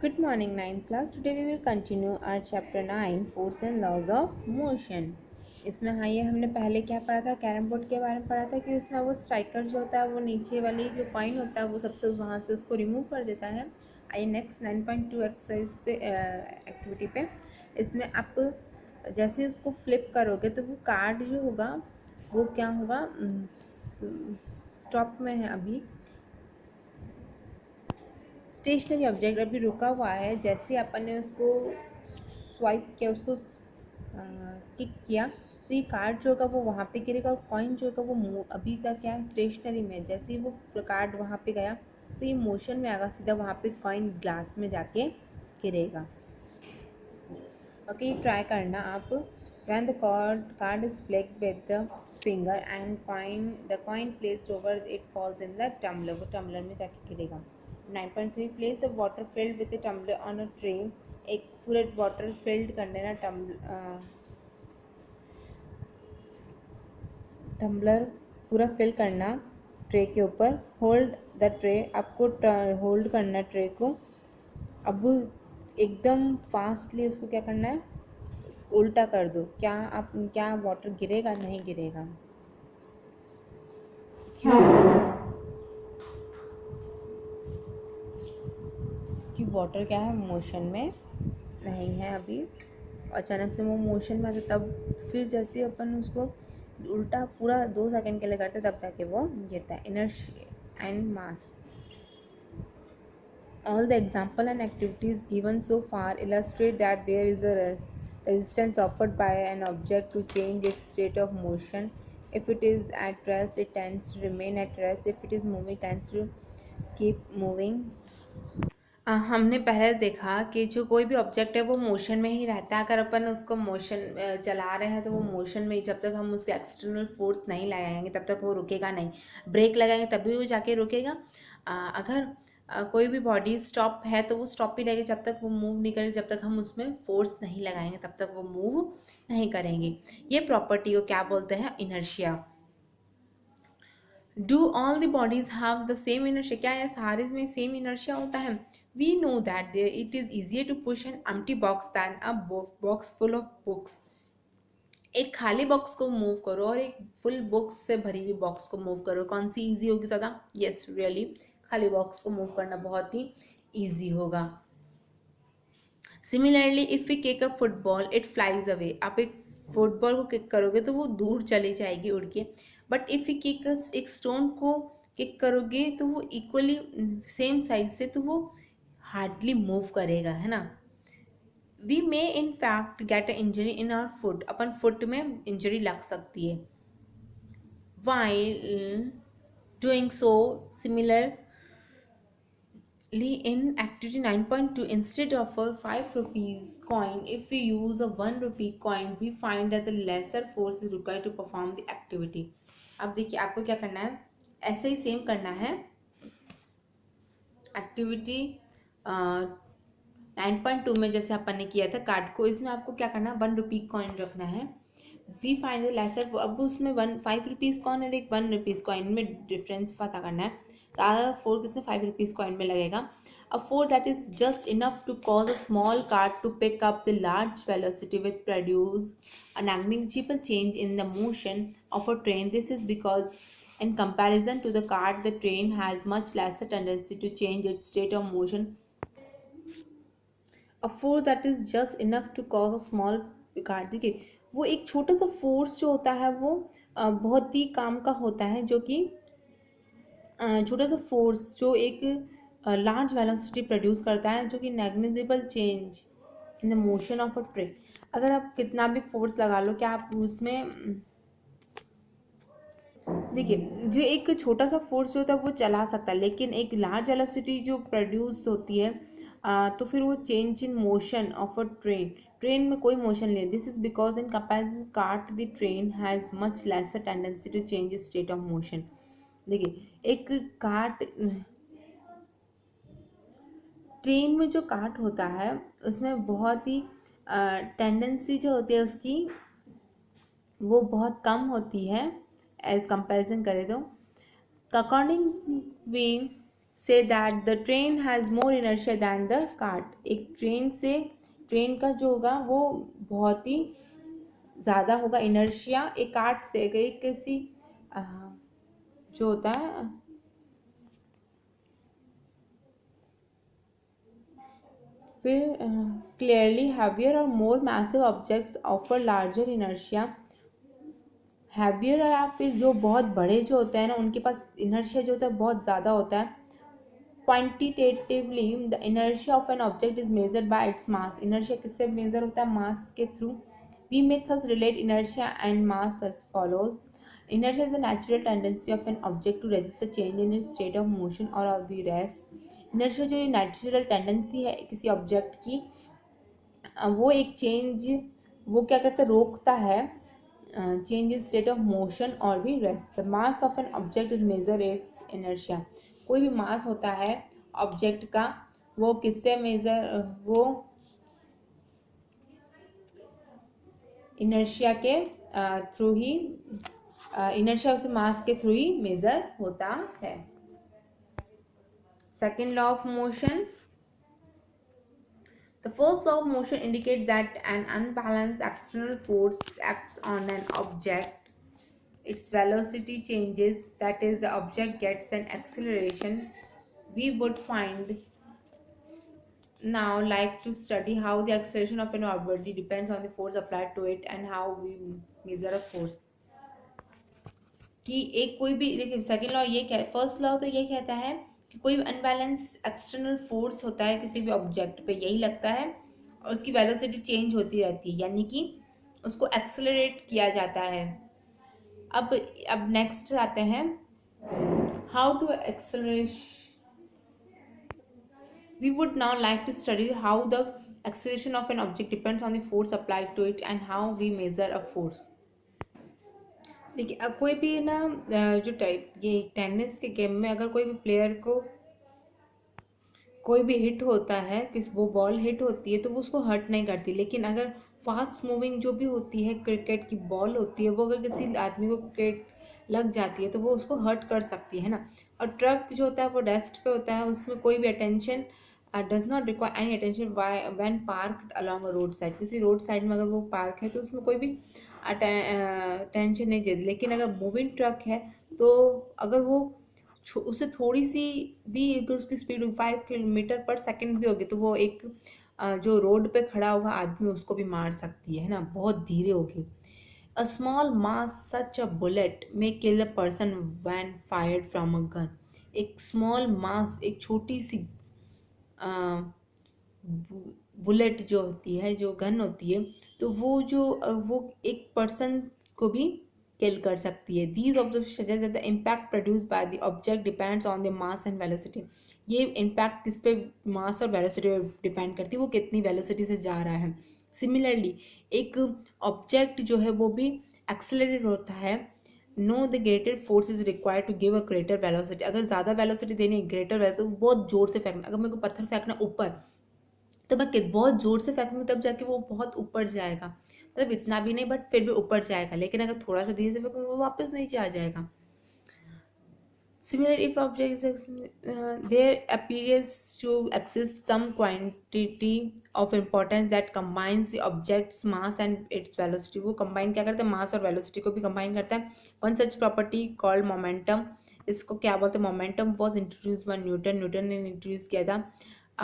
Good morning, ninth class. Today we will continue our chapter 9, Force and Laws of Motion. इसमें हाँ ये हमने पहले क्या पढ़ा था, कैरम बोर्ड के बारे में पढ़ा था कि उसमें वो स्ट्राइकर जो होता है वो नीचे वाली जो कॉइन होता है वो सबसे वहाँ से उसको रिमूव कर देता है। आइए नेक्स्ट 9.2 एक्सरसाइज पे एक्टिविटी पे इसमें आप जैसे उसको फ्लिप करोगे तो वो कार्ड जो होगा वो क्या होगा, स्टॉप में है अभी, स्टेशनरी ऑब्जेक्ट अभी रुका हुआ है। जैसे अपन ने उसको स्वाइप किया, उसको किक किया तो ये कार्ड जो होगा वो वहाँ पे गिरेगा और कॉइन जो होगा वो अभी का क्या है, स्टेशनरी में। जैसे ही वो कार्ड वहाँ पे गया तो ये मोशन में आएगा, सीधा वहाँ पे कॉइन ग्लास में जाके गिरेगा। ओके, ट्राई करना आप। When the card is flicked with the finger and the coin placed over it falls in the tumbler, वो टम्बलर में जाके गिरेगा। 9.3 place a water filled with a tumbler on a tray। एक पूरे water field कर लेना, tumbler पूरा fill करना ट्रे के ऊपर। होल्ड द ट्रे, आपको होल्ड करना है ट्रे को। अब एकदम फास्टली उसको क्या करना है, उल्टा कर दो। क्या वाटर गिरेगा? नहीं गिरेगा। क्यों? कि वाटर क्या है, मोशन में नहीं है अभी। अचानक से वो मोशन में आता तब फिर जैसे अपन उसको उल्टा पूरा 2 सेकंड के लिए करते तब जाके वो गिरता है। Inertia and mass. All the example and activities given so far illustrate that there is a resistance offered by an object to change its state of motion. If it is at rest, it tends to remain at rest. If it is moving, it tends to keep moving. हमने पहले देखा कि जो कोई भी object है वो motion में ही रहता है। अगर अपन उसको मोशन चला रहे हैं तो वो मोशन में ही, जब तक हम उसके एक्सटर्नल फोर्स नहीं लगाएंगे तब तक वो रुकेगा नहीं। ब्रेक लगाएंगे तभी वो जाके रुकेगा। अगर कोई भी बॉडी स्टॉप है तो वो स्टॉप ही रहेगी जब तक वो मूव नहीं करेगी। जब तक हम उसमें फोर्स नहीं लगाएंगे तब तक वो मूव नहीं करेंगे। ये प्रॉपर्टी को क्या बोलते हैं? Inertia. Do all the bodies have the same inertia? क्या ये सारे में सेम इनर्शिया होता है? We know that it is easier to push an empty box than a box full of books. एक खाली बॉक्स को मूव करो और एक फुल बुक्स से भरी हुई बॉक्स को मूव करो, कौन सी ईजी होगी ज़्यादा? यस, रियली खाली बॉक्स को मूव करना बहुत ही ईजी होगा। Similarly if we kick a football it flies away. आप एक फुटबॉल को किक करोगे तो वो दूर चली जाएगी उड़ के। बट इफ़ यू किक एक स्टोन को किक करोगे तो वो इक्वली सेम साइज से, तो वो हार्डली मूव करेगा, है ना। We may in fact get a injury in our foot. अपन फुट में इंजरी लग सकती है। While doing so similar in activity 9.2, instead of a 5 rupees coin, if we use a 1 rupee coin, we find that the lesser force is required to perform the activity. अब देखिए आपको क्या करना है, ऐसे ही सेम करना है। एक्टिविटी 9.2 में जैसे अपन ने किया था कार्ड को, इसमें आपको क्या करना है, 1 रुपी कॉइन रखना है। वी फाइंड द लेसर, अब उसमें 5 रुपीज़ कॉइन और एक 1 रुपीज़ कॉइन में डिफरेंस पता करना है। ज़्यादा फोर किसमें 5 रुपीज़ कॉइन में लगेगा। A force that is just enough to cause a small cart to pick up the large velocity with produce a negligible change in the motion of a train. This is because in comparison to the cart, the train has much lesser tendency to change its state of motion. A force that is just enough to cause a small cart, देखिए वो एक छोटा सा force जो होता है वो बहुत ही काम का होता है, जो कि छोटा सा फोर्स जो एक लार्ज वेलोसिटी प्रोड्यूस करता है, जो कि negligible change in the motion of a train. अगर आप कितना भी फोर्स लगा लो, क्या आप उसमें देखिए जो एक छोटा सा फोर्स जो होता है वो चला सकता है, लेकिन एक लार्ज वेलोसिटी जो प्रोड्यूस होती है तो फिर वो change in motion of a train, train में कोई मोशन नहीं। This is because in comparison cart the train has much lesser tendency to change state of motion. देखिए एक कार्ट, ट्रेन में जो कार्ट होता है उसमें बहुत ही टेंडेंसी जो होती है उसकी वो बहुत कम होती है एज कंपेरिजन करें तो। According we say that the train has more inertia than the cart. एक ट्रेन का जो होगा वो बहुत ही ज़्यादा होगा इनर्शिया एक कार्ट से, एक किसी जो होता है फिर क्लियरली हैवियर और more massive objects offer larger inertia. Heavier और आप फिर जो बहुत बड़े जो होते हैं ना उनके पास इनर्शिया जो होता है बहुत ज़्यादा होता है। Quantitatively the inertia of an object is measured by its mass. Inertia किससे मेजर होता है? मास के थ्रू। We may thus relate inertia and mass as follows. Inertia is the natural tendency of an object to resist a change in its state of motion or of the rest. Inertia जो natural tendency है किसी object की, वो एक change वो क्या करता है? रोकता है change in state of motion और the rest. The mass of an object is measure its inertia. कोई भी मास होता है ऑब्जेक्ट का वो किससे मेजर? वो इनर्शिया के थ्रू ही इनर्शिया उस मास के थ्रू ही मेजर होता है। Second law of motion. The first law of motion indicates that an unbalanced external force acts on an object. Its velocity changes, that is, the object gets an acceleration. We would find now like to study how the acceleration of an body depends on the force applied to it and how we measure a force. कि एक कोई भी देखिए second law ये कह first law तो ये कहता है कि कोई भी अनबैलेंस एक्सटर्नल फोर्स होता है किसी भी ऑब्जेक्ट पे यही लगता है और उसकी वेलोसिटी चेंज होती रहती है यानी कि उसको एक्सेलरेट किया जाता है। अब नेक्स्ट आते हैं how to accelerate. We would now like to study how the acceleration of an object depends on the force applied to it and how we measure a force. देखिए अब कोई भी ना जो टाइप ये टेनिस के गेम में अगर कोई भी प्लेयर को कोई भी हिट होता है किस वो बॉल हिट होती है तो वो उसको हर्ट नहीं करती, लेकिन अगर फास्ट मूविंग जो भी होती है क्रिकेट की बॉल होती है वो अगर किसी आदमी को क्रिकेट लग जाती है तो वो उसको हर्ट कर सकती है ना। और ट्रक जो होता है वो रेस्ट पे होता है, उसमें कोई भी attention does not require any attention when park along a road side. किसी रोड साइड में अगर वो पार्क है तो उसमें कोई भी टेंशन नहीं देती, लेकिन अगर मूविंग ट्रक है तो अगर वो उससे थोड़ी सी भी अगर उसकी स्पीड 5 किलोमीटर पर सेकेंड भी होगी तो वो एक जो रोड पे खड़ा होगा आदमी उसको भी मार सकती है ना, बहुत धीरे होगी। A small mass such a bullet may kill a person when fired from a gun. एक स्मॉल मास एक छोटी सी बुलेट जो होती है जो गन होती है तो वो एक पर्सन को भी किल कर सकती है। These observation suggest that the impact produce by the object depends on the mass and velocity. ये इम्पैक्ट किस पे? मास और वेलोसिटी पे डिपेंड करती है, वो कितनी वेलोसिटी से जा रहा है। सिमिलरली एक ऑब्जेक्ट जो है वो भी एक्सेलरेट होता है। No the greater force is required to give a greater velocity. अगर ज़्यादा वेलोसिटी देनी है ग्रेटर है तो बहुत जोर से फेंकना। अगर मेरे को पत्थर फेंकना ऊपर तो मैं बहुत जोर से फेंकूंगी तब जाके वो बहुत ऊपर जाएगा, मतलब इतना भी नहीं बट फिर भी ऊपर जाएगा, लेकिन अगर थोड़ा सा धीरे से फेंकूंगी वो वापस नहीं जा जाएगा। Similar, if object is there appears to exist some quantity of importance that combines the object's mass and its velocity. वो combine क्या करता है? mass और velocity को भी combine करता है। One such property called momentum, इसको क्या बोलते हैं? momentum was introduced by Newton ने introduce किया था।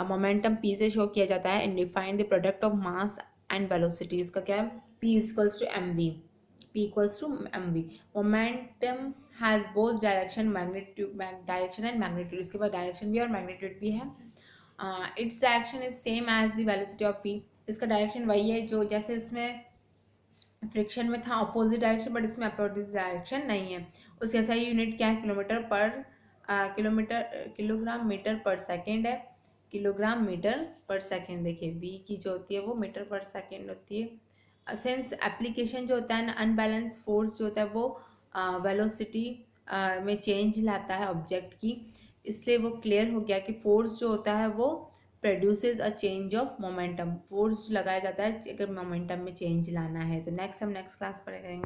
मोमेंटम p से शो किया जाता है and define the product of mass and velocity। इसका क्या है? p equals to mv। p equals to mv। momentum has both direction and magnitude। इसके पास डायरेक्शन भी है और मैग्नीट्यूड भी है। Its direction is same as the velocity of v। इसका डायरेक्शन वही है जो जैसे इसमें फ्रिक्शन में था अपोजिट डायरेक्शन, बट इसमें अपोजिट डायरेक्शन नहीं है। उसके ऐसा यूनिट क्या है? किलोग्राम मीटर पर सेकेंड है। Kilogram metre per second. देखिए v की जो होती है वो मीटर पर सेकेंड होती है। सेंस एप्लीकेशन जो होता है ना, अनबैलेंस फोर्स जो होता है वो वेलोसिटी में चेंज लाता है ऑब्जेक्ट की, इसलिए वो क्लियर हो गया कि फोर्स जो होता है वो produces a change of momentum. Force लगाया जाता है अगर मोमेंटम में चेंज लाना है। तो नेक्स्ट हम नेक्स्ट क्लास पर करेंगे।